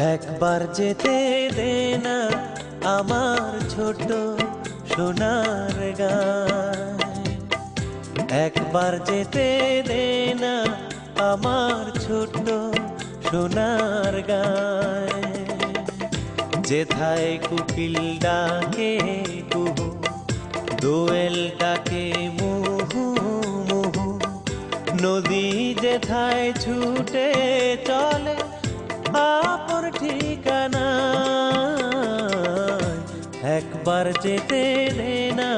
একবার যেতে দে না আমার ছোট সোনার গায়, একবার যেতে দে না আমার ছোট সোনার গায়। যেথায় কুকিল ডাকে কুহু, দোয়েল ডাকে মুহু মুহু, নদী যেথায় ছুটে চলে আপন ঠিকানা। একবার যেতে দে না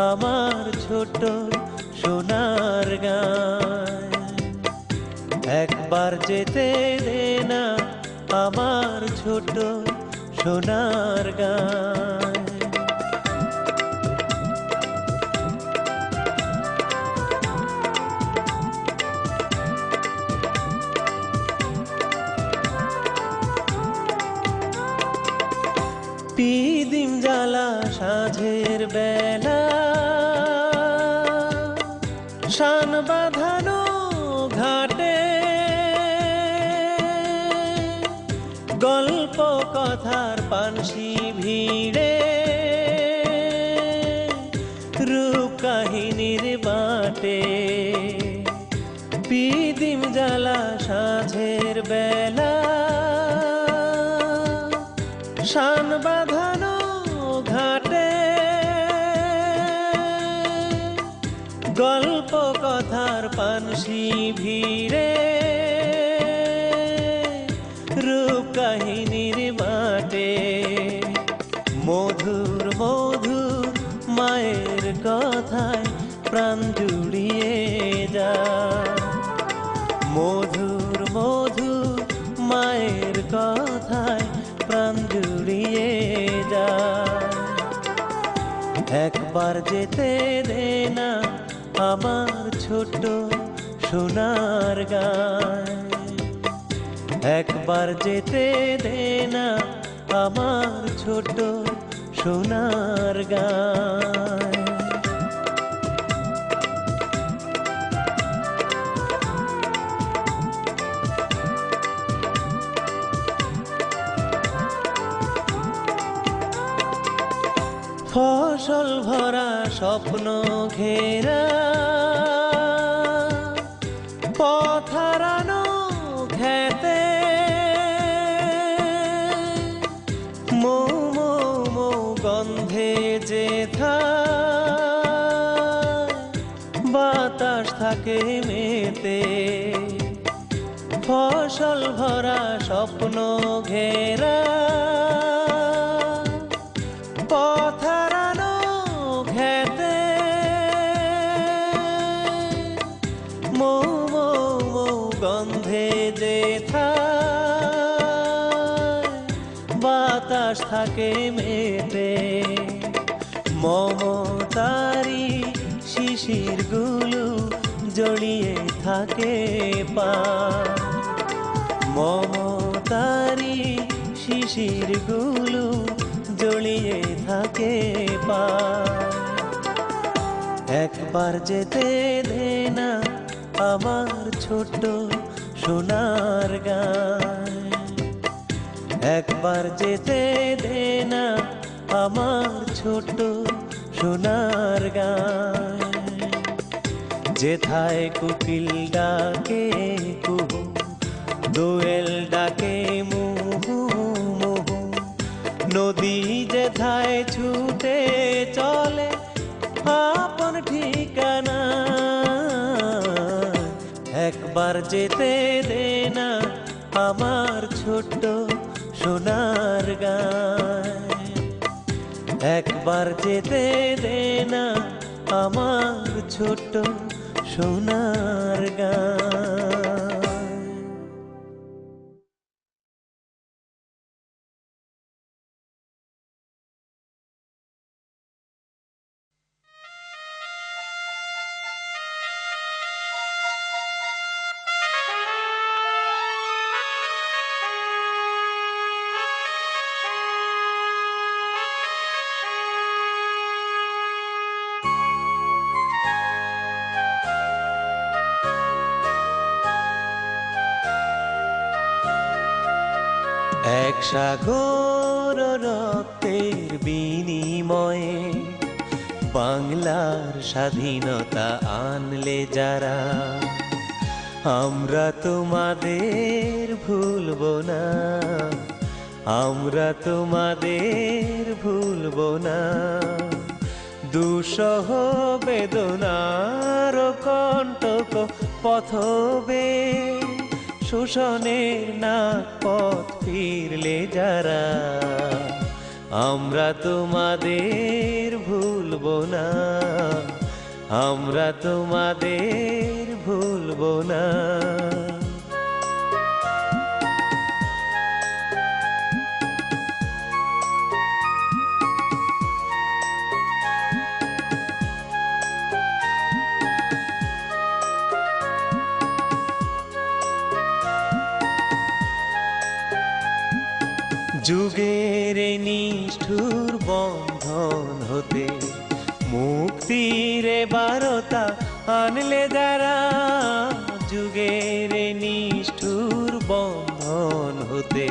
আমার ছোট সোনার গায়, একবার যেতে দে না আমার ছোট সোনার গায়। পিদিম জ্বালা সাঁঝের বেলা, শান বাঁধানো ঘাটে, গল্প কথার পানসি ভিড়ে, রূপ কাহিনীর বাটে। পিদিম জ্বালা সাঁঝের বেলা, শান বাঁধানো ঘাটে, গল্প কথার পানসি ভিড়ে, রূপ কাহিনীর বাটে। মধুর মধুর মায়ের কথায় প্রাণ জুড়িয়ে যায়, মধুর মধুর মায়ের কথায় প্রাণ জুড়িয়ে যায়। একবার যেতে দে না আমার ছোট সোনার গায়, একবার যেতে দে না আমার ছোট সোনার গায়। ফসল ভরা স্বপ্ন ঘেরা, পথ হারানো খেতে, মৌ মৌ মৌ গন্ধে যেথায় বাতাস থাকে মেতে। ফসল ভরা স্বপ্ন ঘেরা, পথ হারানো খেতে, মৌ মৌ মৌ গন্ধে যেথায় বাতাস থাকে মেতে। মমতারি শিশির গুলো জড়িয়ে থাকে পা, মমতারি শিশির গুলো জড়িয়ে থাকে পা। একবার যেতে দে না আমার ছোট সোনার গায়, একবার যেতে দে না আমার ছোট সোনার গায়। যেথায় কুকিল ডাকে কুহু, দোয়েল ডাকে মুহু মুহু, নদী যেথায় ছুটে চলে আপন ঠিকানা। একবার যেতে দে না আমার ছোট্ট সোনার গায়, একবার যেতে দে না আমার ছোট্ট সোনার গায়। এক সাগর রক্তের বিনিময়ে বাংলার স্বাধীনতা আনলে যারা, আমরা তোমাদের ভুলব না, আমরা তোমাদের ভুলব না। দুঃসহ বেদনার কণ্টক পথবে, শোষণের না পথ ফিরলে যারা, আমরা তোমাদের ভুলব না, আমরা তোমাদের ভুলব না। যুগের নিষ্ঠুর বন্ধন হতে মুক্তির বারতা আনলে যারা, যুগের নিষ্ঠুর বন্ধন হতে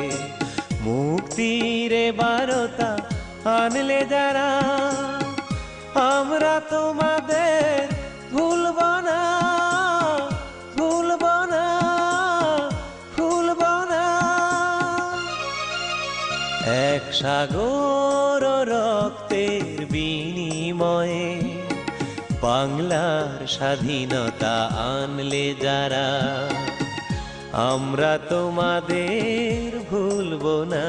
মুক্তির বারতা আনলে যারা, আমরা তোমাদের ভুলব না, ভুলব না, ভুলব না। এক সাগর রক্তের বিনিময়ে বাংলার স্বাধীনতা আনলে যারা, আমরা তোমাদের ভুলব না,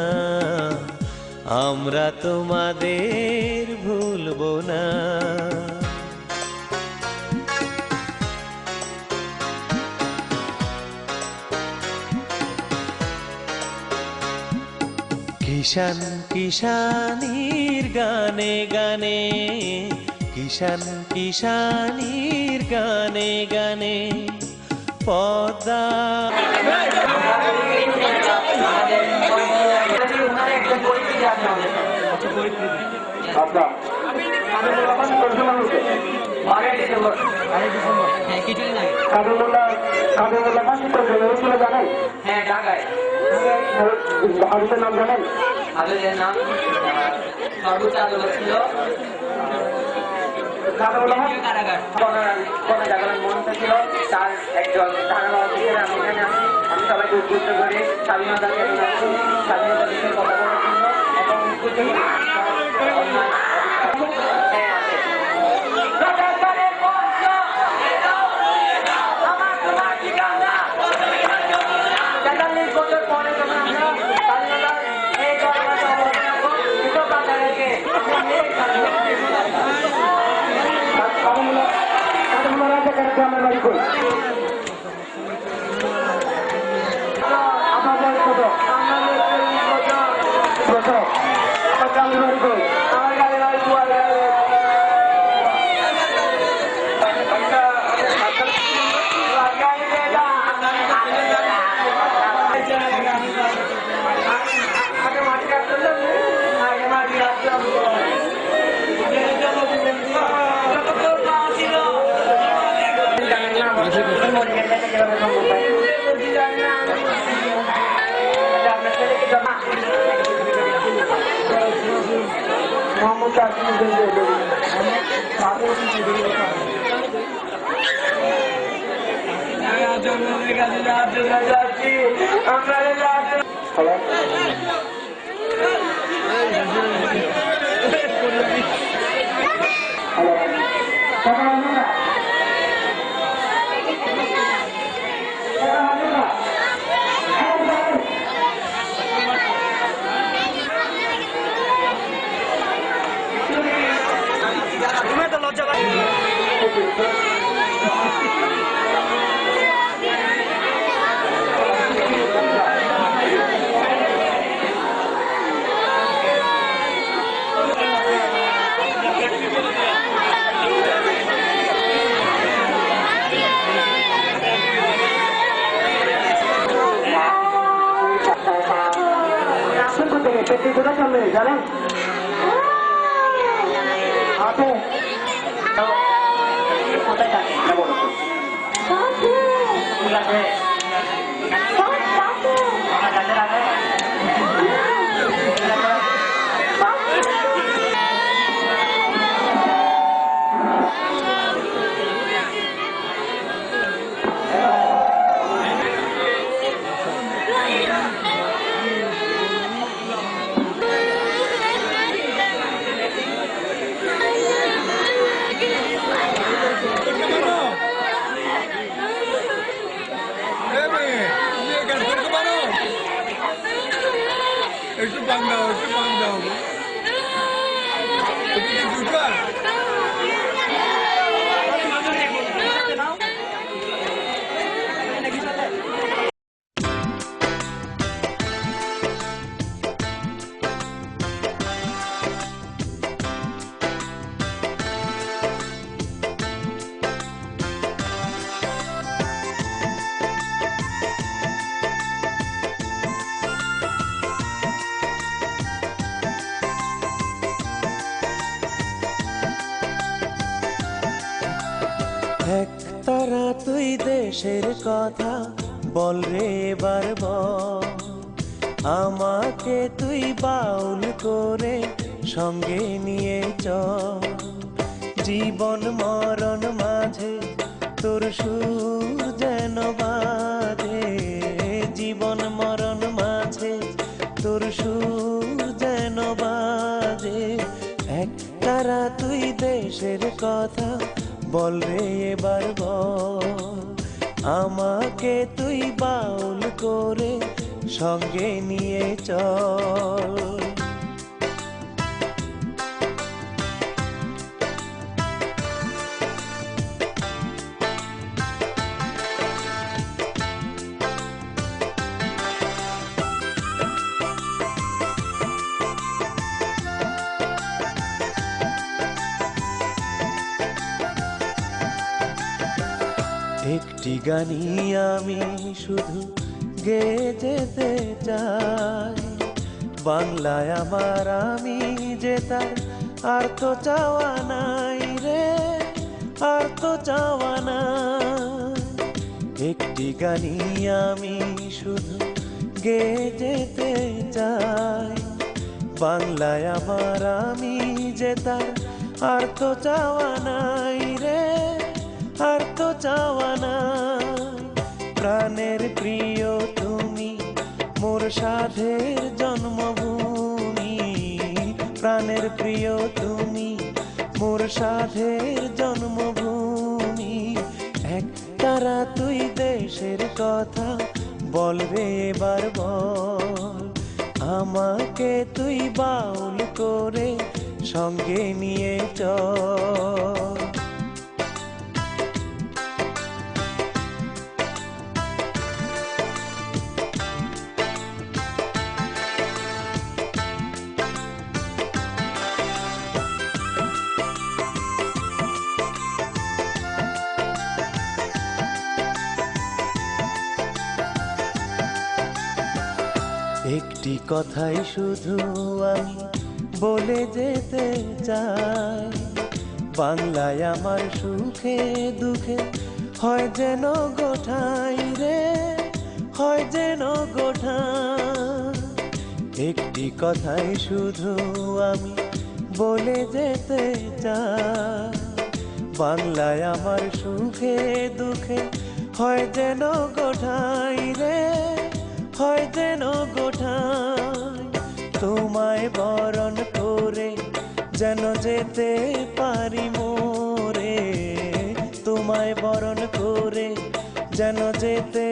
আমরা তোমাদের ভুলব না। কিষান কিষানির গানে গানে, কিষান কিষানির গানে গানে পদ্মা। হ্যাঁ ঢাকায়। আরবের নাম জানেন? আরবের নাম সর্বোচ্চ আদালত ছিল কারাগার। জাগরণ মঞ্চ ছিল, তার একজন আমি সবাইকে উদ্বুদ্ধ করি স্বাধীনতা স্বাধীনতা বিষয়ে কথা বলার জন্য এবং উদ্বুদ্ধ করি। জানেন আপনি কোথায় থাকেন না বলো ঠিক আছে আমার কাছে রাখে পান দাও একটু পান দাও একটু দুটো একতারা তুই দেশের কথা বল রে এবার বল, আমাকে তুই বাউল করে সঙ্গে নিয়ে চল। জীবন মরণ মাঝে তোর সুর যেন বাজে, জীবন মরণ মাঝে তোর সুর যেন বাজে। একতারা তুই দেশের কথা বল রে এবার বল, আমাকে তুই বাউল করে সঙ্গে নিয়ে চল। একটি গানি আমি শুধু গেয়ে যেতে চাই, বাংলায় আমার আমি যে তার আর তো চাওয়া নাই রে, আর তো চাওয়া নাই। একটি গানি আমি শুধু গেয়ে যেতে চাই, বাংলায় আমার আমি যে তার আর তো চাওয়া নাই রে, আর তো চাওয়া নাই। প্রাণের প্রিয় তুমি মোর সাধের জন্মভূমি, প্রাণের প্রিয় তুমি মোর সাধের জন্মভূমি। একতারা তুই দেশের কথা বল রে এবার বল, আমাকে তুই বাউল করে সঙ্গে নিয়ে চল। একটি কথাই শুধু আমি বলে যেতে চাই, বাংলায় আমার সুখে দুঃখে হয় যেন গোঠাই রে, হয় যেন গোঠাই। একটি কথাই শুধু আমি বলে যেতে চাই, বাংলায় আমার সুখে দুঃখে হয় যেন গোঠাই রে, হয় যেন গোঠাই। তোমায় বরণ করে যেন যেতে পারি মোরে, তোমায় বরণ করে যেন যেতে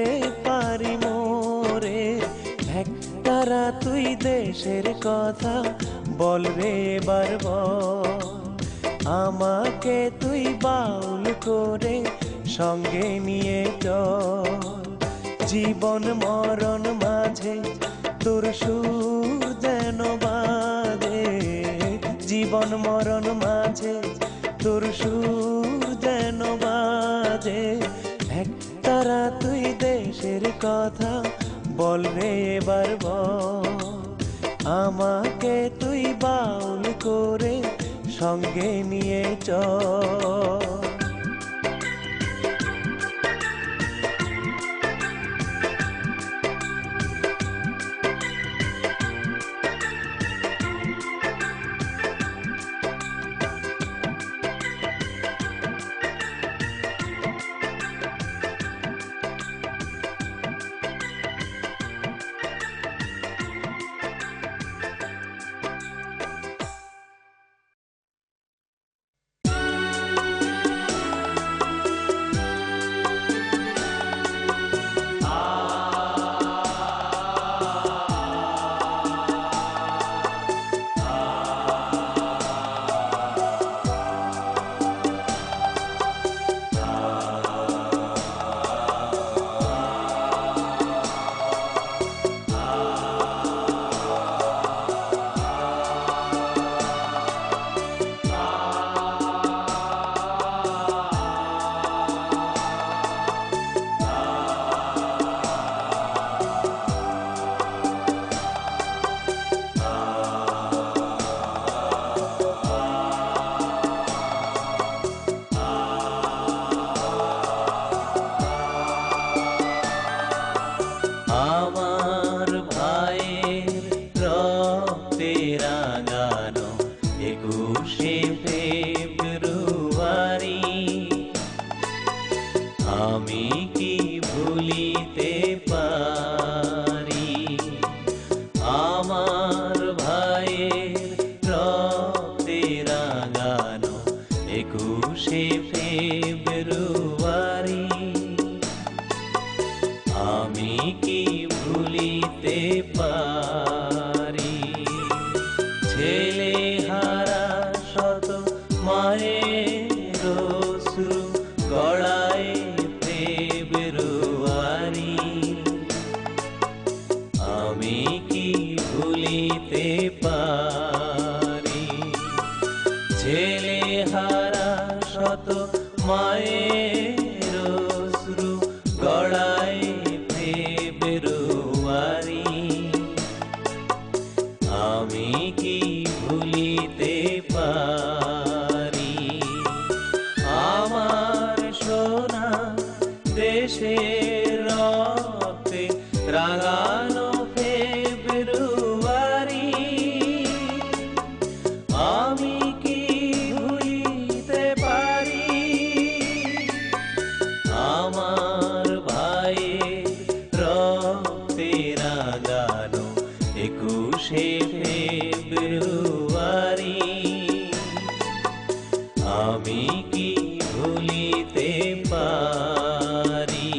পারি মোরে। একতারা তুই দেশের কথা বল রে এবার বল, আমাকে তুই বাউল করে সঙ্গে নিয়ে চল। জীবন মরণ মাঝে তোর সুর যেন বাজে, জীবন মরণ মাঝে তোর সুর যেন বাজে। একতারা তুই দেশের কথা বল রে এবার বল, আমাকে তুই বাউল করে সঙ্গে নিয়ে চল। আমি কি ভুলিতে পারি আমার ভাইয়ের রক্তে রাঙানো 21শে ফেব্রুয়ারি আমি কি ভুলিতে পারি ছেলে হারা শত মায়ের অশ্রু গড়ায় ফেব্রুয়ারি আমি কি ভুলিতে পারি ছেলে হারা শত মায়ের অশ্রু গড়ায় ফেব্রুয়ারি আমি কি ভুলিতে পারি আমার সোনা দেশের রক্তে রাঙানো ফেব্রুয়ারি আমি কি ভুলিতে পারি আমার ভাইয়ের রক্তে রাঙানো 21শে ফেব্রুয়ারি আমি কি ভুলিতে পারি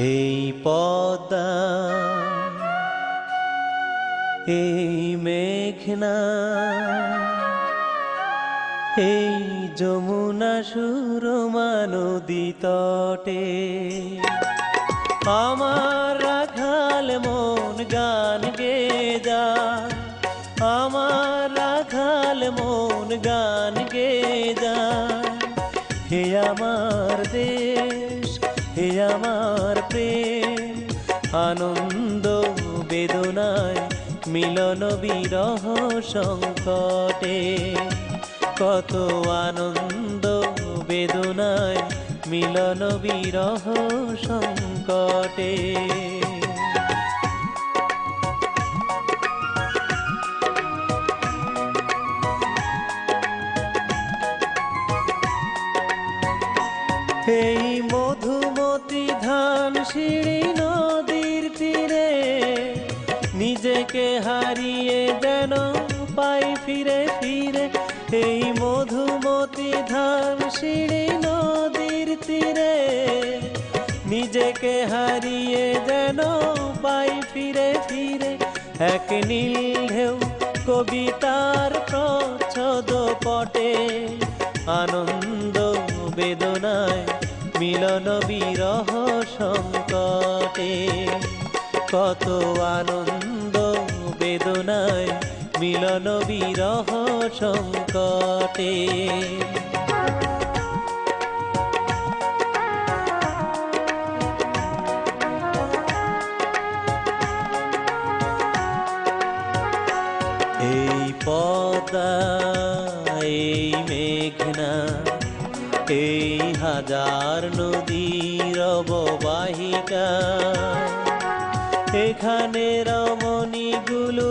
এই পদ্মা এই মেঘনা এই যমুনা সুরমা নদী তটে আমার রাখাল মন গান গেয়ে যায় আমার রাখাল মন গান গেয়ে যায় হে আমার দেশ হে আমার প্রেম আনন্দ বেদনায় মিলন বিরহ সংকটে কত আনন্দ বেদনায় মিলন বিরহ সংকটে এই মধুমতি ধান ধানসিঁড়ি নদীর তীরে নিজেকে হারিয়ে যেন পাই ফিরে ফিরে। এই মধুমতি ধানসিঁড়ি নদীর তীরে নিজেকে হারিয়ে যেন পাই ফিরে ফিরে। এক নীল ঢেউ কবিতার প্রচ্ছদ পটে, আনন্দ বেদনায় মিলন বিরহ সংকটে। কত আনন্দ বেদনায় মিলন বিরহ সংকটে। এই পদ্মা, এই মেঘনা, এই হাজার নদীর অববাহিকা, এখানে রমণীগুলো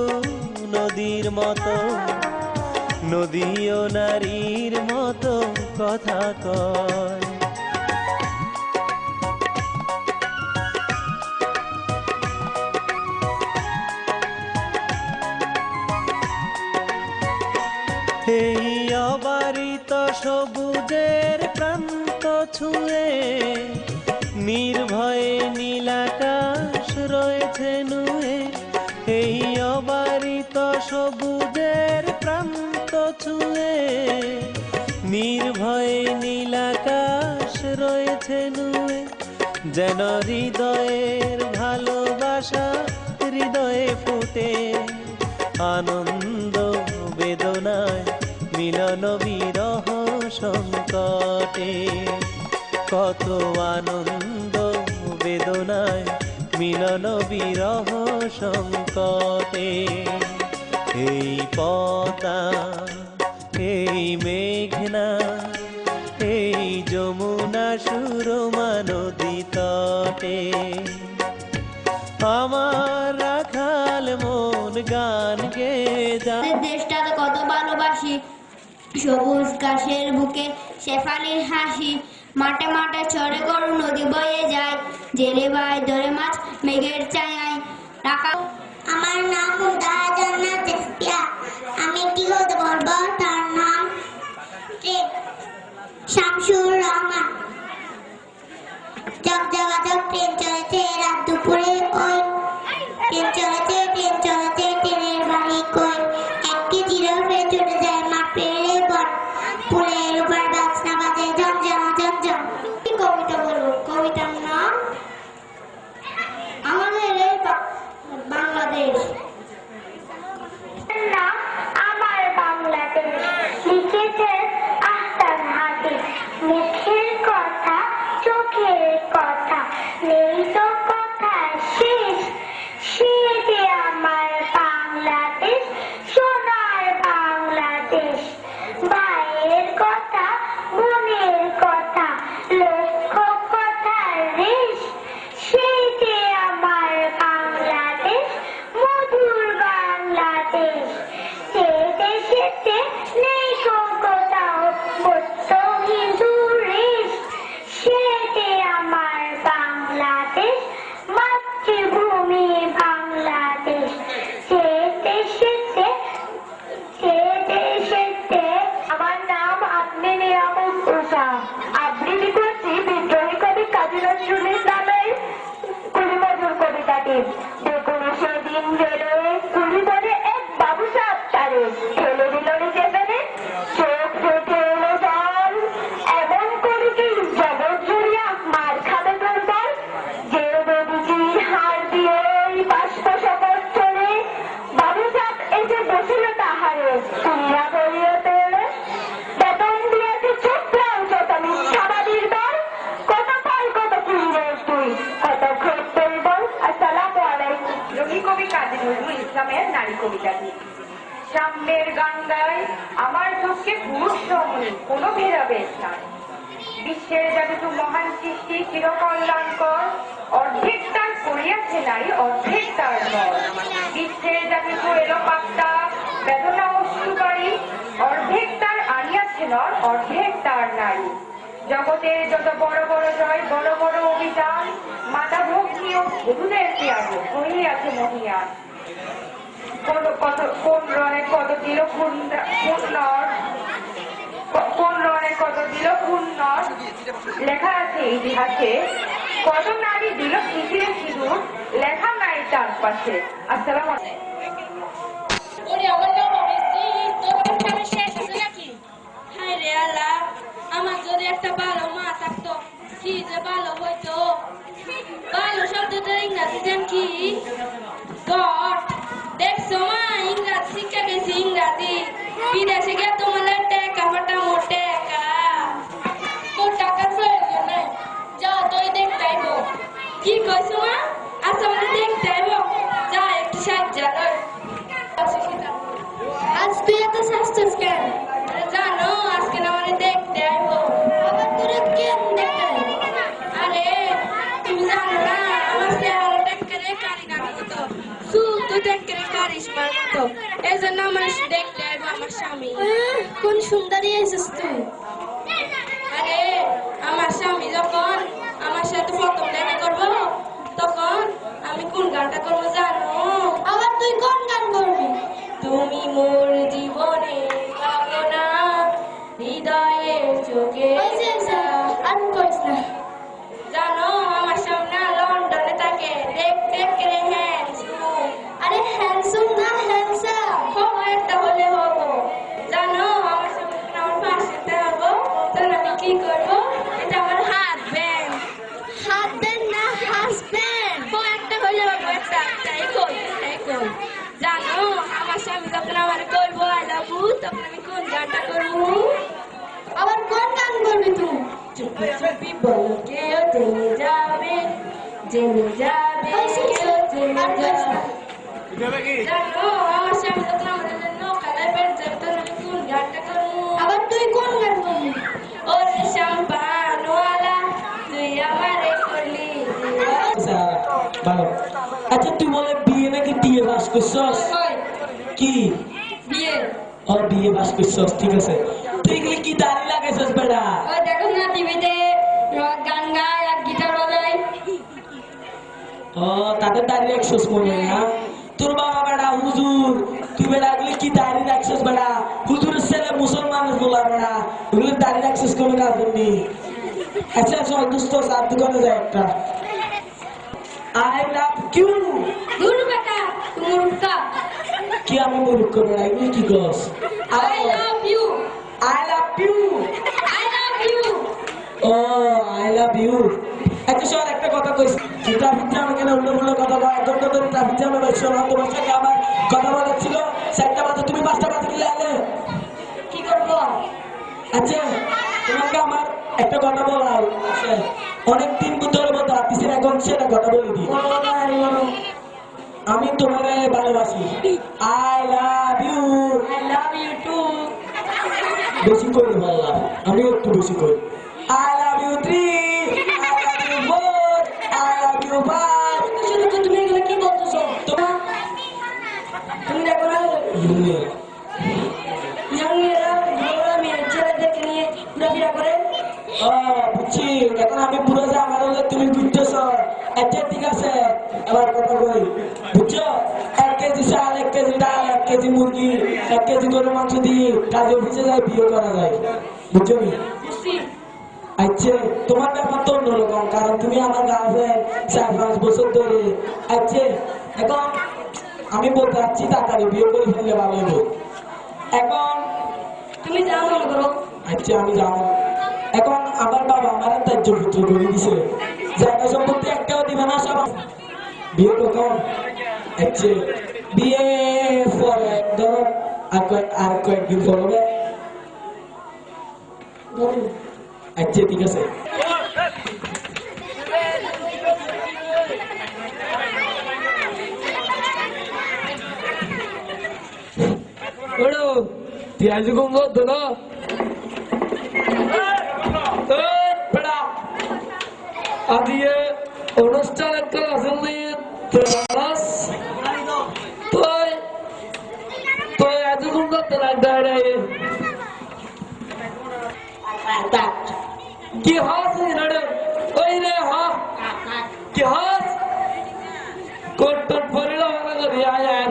নদীর মতো, নদীও নারীর মতো কথা কয়। এই অবারিত সবুজের প্রান্ত ছুঁয়ে নির্ভয়ে নীলাকাশ রয়েছে নুয়ে। এই অবারিত সবুজের প্রান্ত ছুঁয়ে নির্ভয়ে নীলাকাশ রয়েছে নুয়ে। যেন হৃদয়ের ভালোবাসা হৃদয়ে ফুটে, আনন্দ বেদনায় মিলন বিরহ সংকটে। কত আনন্দ বেদনায় মিলন বিরহ সংকটে। এই পদ্মা, এই মেঘনা, এই যমুনা সুরমা নদী তটে আমার রাখাল মন গান গেয়ে যায়। দেশটাকে কত ভালোবাসি, সবুজ ঘাসের বুকে শেফালির হাসি, মাঠে মাঠে চড়ে গরু নদী বয়ে যায়, জেলে ভাই ধরে মাছ মেঘের ছায়ায় রাখা। আমার নাম মুমতাজ জান্নাত তেসপিয়া। আমি একটি গল্প বলবো, তার নাম শামসুর রহমান। জগজগাজগ ট্রেন চলেছে রাত দুপুরে, ওই ট্রেন চলেছে ট্রেনের বাড়ি কই। একটি জিরাফে ছুটে যায় মাঠ পেরিয়ে বন, পুলের উপর বাজনা বাজে ঝমঝম ঝমঝম। কবিতা বলবো, কবিতার নাম আমাদের এই বাংলাদেশ। নাম আমার বাংলাদেশ, লিখেছেন আহসান হাবিব। মুখের কথা চোখের কথা, নেই তো কথা শেষ। সে যে আমার বাংলাদেশ, সোনার বাংলাদেশ। ভাইয়ের কথা মনের কথা, লক্ষ কথার রেশ। সে যে আমার বাংলাদেশ, মধুর বাংলাদেশ। সে দেশেতে নেই কোথাও বস্ত্রহীন রেশ। সে যে আমার বাংলাদেশ, মাতৃভূমি বাংলাদেশ। সে দেশেতে আমার নাম আপনি নিয়ামত উষা। আবৃত্তি করছি বিদ্রোহী কবি কাজী নজরুল ইসলামের কুলিমজুর কবিতাটি। দেখুন সেদিন রেলওয়ে কুলি ধরে এক বাবু সাহেব তারে ঠেলে দিল নিচে ফেলে, চোখ ফেটে এলো জল। এমন করে কি জগৎ জুড়িয়া মার খাবে তোর দল। যে দেবীজির হার দিয়ে এই বাষ্প শপথ চলে, বাবু সাহেব এসে বসিল তাহারে তুলিয়া ধরিয়ে পেলে। বেতন দিয়েছে ছোট্টাও ছোট মিথ্যাবাদীর দল। কত পাল কত কিনবেন তুই, কত খোঁজ বল। আসসালামু আলাইকুম। রবি কবি কাজী নজরুল ইসলামের নারী কবিতাটি। সাম্যের গঙ্গায় আমার চোখকে পুরুষ রমণী, কোনো ভেদাভেদ নাই। বিশ্বের যত মহান সৃষ্টি চিরকল্যাণকর, অর্ধেক তার করিয়াছে নারী, অর্ধেক তার নর। বিশ্বের যত এলো পাত্তা বেদনা অশ্রুকারী, অর্ধেক তার আনিয়াছে নর, অর্ধেক তার নারী। জগতে যত বড় বড় জয়, বড় বড় অভিযান, মাতা ভগ্নী ও বধূদের ত্যাগ আছে মহিয়ান। কোন রণে কত দিল কোন রণে কত দিল খুন্নর, লেখা আছে ইতিহাসে। কত নারী দিল পৃথিবীর সিঁদুর, লেখা নাই তার পাশে। আসসালামু আলাইকুম। আমার যদি একটা ভালো মা থাকতো কি যে ভালো হইতো। ভালো শব্দটার ইংরাজি জান কি? গড। দেখছো মা, ইংরাজি শিক্ষা গেছি ইংরাজি। বিদেশে গিয়ে তোমার টাকা ফাটামো টাকা। তোর টাকার প্রয়োজন নেই, যাও তুই দেখতে আইব। কি কইছো মা? আচ্ছা মানে দেখতে আইব, যা একটু সাহায্য লই। আজ তুই এত শাস্তিস কেন? জানো আজকে না মানে দেখতে আইব। আবার তোরা কেন দেখতে আইব? আরে তুমি জানো না আমার চেহারা দেখতে কারি না মতো, শুধু দেখতে কারিস মার মতো। এই জন্য আমার দেখতে আইব আমার স্বামী। কোন সুন্দরী এসেছিস তুই? আরে আমার স্বামী যখন আমার সাথে প্রথম দেখা করবো তখন আমি কোন গানটা করবো জানো? আবার তুই কোন গান করবি? তুমি মোর জীবনে ভাবনা, হৃদয়ে চোখে আর কইস না। জানো আমার সামনে লন্ডনে থাকে, দেখতে করে হ্যান্ডসাম। আরে হ্যান্ডসাম না হ্যান্ডসাম হবো, একটা হলে হবো। জানো আমার সামনে আমার পাশে থাকবো, তখন আমি কি করবো? এটা আমার হাজবেন্ড। হাজবেন্ড না হাজবেন্ড ও একটা হলে হবো, একটা তাই কই তাই কই। জানো আমার স্বামী যখন আমার করবো আই লাভ ইউ, তখন আমি কোন গানটা করবো? আবার কোন গান করবি তুই? চুপি চুপি বলো কেউ জেনে যাবে, জেনে যাবে কেউ জেনে যাবে। জানো আমার স্বামী যখন আমার জন্য কালার পেট যাবে, তখন আমি কোন গানটা করবো? আবার তুই কোন গান করবি? ওরে শ্যাম্পানওয়ালা তুই আমারে করলি ভালো। আচ্ছা তুই বলে বিয়ে নাকি বিয়ে বাস করছস? কি বিয়ে? ও বিয়ে বাস করছস, ঠিক আছে। তুই এগুলি কি দাড়ি লাগাইছস বেটা? ওই দেখো না টিভিতে গান গায় আর গিটার বাজায়। ও তাদের দাড়ি রাখছস মনে হয় না? তোর বাবা বেটা হুজুর, তুই বেটা এগুলি কি দাড়ি রাখছস বেটা? হুজুরের ছেলে মুসলমানের বলা বেটা, এগুলি দাড়ি রাখছস কোনো কাজ নেই। আচ্ছা চল দোস্ত সাত দোকানে যাই একটা। I love you. দূর বেটা তুমি মুরুক্কা। কি আমি মূর্খ বেটা, এগুলি কি কস? I love you. I love you. I love you. Oh I love you. আচ্ছা শোন একটা কথা কইস, ট্রাফিক জ্যাম এখানে উল্টো কথা বলা, এক ঘন্টা ধরে ট্রাফিক জ্যামে বসে তোমার সাথে আমার কথা বলার ছিল। 4টা বাজে তুমি 5টা বাজে গেলে আলে কি করবো? আচ্ছা তোমাকে আমার একটা কথা বলার আছে, অনেকদিন ধরে বলতে পারতেছি না, এখন সেটা কথা বলে দিই। আমি তোমাকে ভালোবাসি। I love you. I love you too. বেশি করে বললাম, আমি একটু বেশি করি। I love you 3, I love you 4, I love you 5। শুধু তুমি এগুলো কি বলতেছো? তুমি দেখো না ইয়াংরা ঘোড়া মেয়ে ছেলেদেরকে নিয়ে ঘোরাফেরা করে। ও বুঝছি, এখন আমি পুরো যে আমার হলে তুমি বুঝতেছ। আচ্ছা ঠিক আছে, এবার কথা বলি বুঝছো? 1 কেজি চাল, 1 কেজি ডাল, 1 কেজি মুরগি, 1 কেজি গরু মাংস দিয়ে কাজে অফিসে যায় বিয়ে করা যায়, বুঝছো? বুঝছি। আচ্ছা তোমার ব্যাপার তো অন্যরকম, কারণ তুমি আমার গার্লফ্রেন্ড 4-5 বছর ধরে। আচ্ছা এখন আমি বলতে চাচ্ছি তাড়াতাড়ি বিয়ে করে ফেললে ভালো হলো। এখন তুমি যা মনে করো। আচ্ছা আমি জানো, এখন আমার বাবা আমার ত্যায্য পুত্র করে দিছে, জায়গা সম্পত্তি একটাও দিবে না, সব বিয়ে কখন? আচ্ছা বিয়ে পরে ধরো আর কয়েকদিন পর হবে। আচ্ছা ঠিক আছে। পেঁয়াজ কম করতো না আদিয়ে অনুষ্ঠানের ক্লাস তো এতক্ষণ করতে লাগবে। কোট টোট পরিল ভালো করি আয়ার